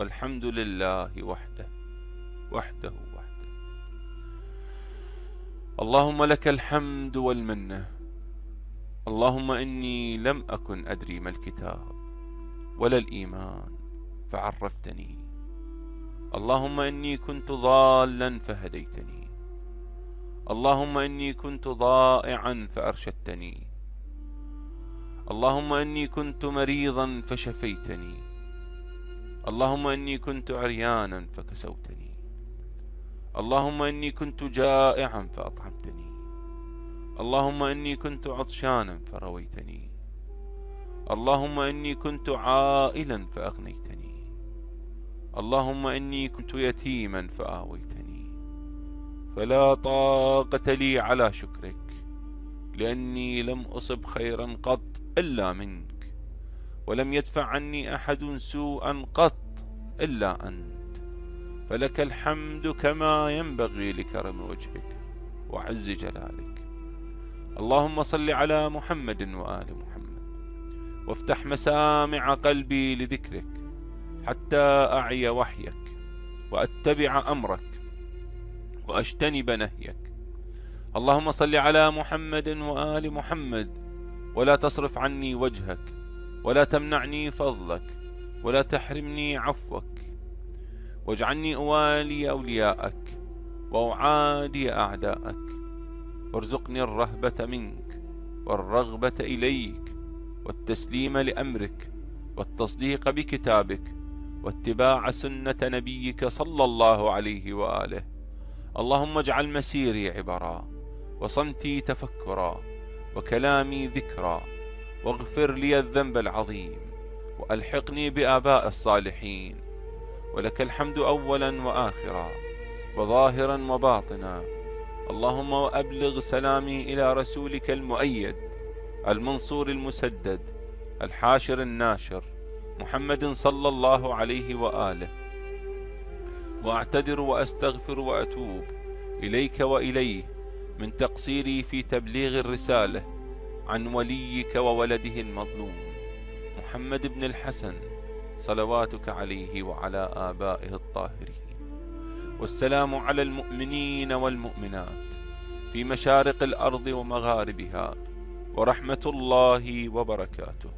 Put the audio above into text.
والحمد لله وحده وحده. اللهم لك الحمد والمنة. اللهم إني لم أكن أدري ما الكتاب ولا الإيمان فعرفتني. اللهم إني كنت ضالا فهديتني. اللهم إني كنت ضائعا فأرشدتني. اللهم إني كنت مريضا فشفيتني. اللهم إني كنت عريانا فكسوتني. اللهم إني كنت جائعا فأطعمتني. اللهم إني كنت عطشانا فرويتني. اللهم إني كنت عائلا فأغنيتني. اللهم إني كنت يتيما فآويتني. فلا طاقة لي على شكرك، لأني لم أصب خيرا قط إلا منك، ولم يدفع عني أحد سوءا قط إلا أنت. فلك الحمد كما ينبغي لكرم وجهك وعز جلالك. اللهم صل على محمد وآل محمد، وافتح مسامع قلبي لذكرك حتى أعي وحيك وأتبع أمرك وأجتنب نهيك. اللهم صل على محمد وآل محمد، ولا تصرف عني وجهك، ولا تمنعني فضلك، ولا تحرمني عفوك، واجعلني أوالي أولياءك وأعادي أعداءك، وارزقني الرهبة منك والرغبة إليك والتسليم لأمرك والتصديق بكتابك واتباع سنة نبيك صلى الله عليه وآله. اللهم اجعل مسيري عبرا، وصمتي تفكرا، وكلامي ذكرا، واغفر لي الذنب العظيم، وألحقني بآباء الصالحين. ولك الحمد أولا وآخرا وظاهرا وباطنا. اللهم وأبلغ سلامي إلى رسولك المؤيد المنصور المسدد الحاشر الناشر محمد صلى الله عليه وآله. وأعتذر وأستغفر وأتوب إليك وإليه من تقصيري في تبليغ الرسالة عن وليك وولده المظلوم محمد بن الحسن صلواتك عليه وعلى آبائه الطاهرين. والسلام على المؤمنين والمؤمنات في مشارق الأرض ومغاربها، ورحمة الله وبركاته.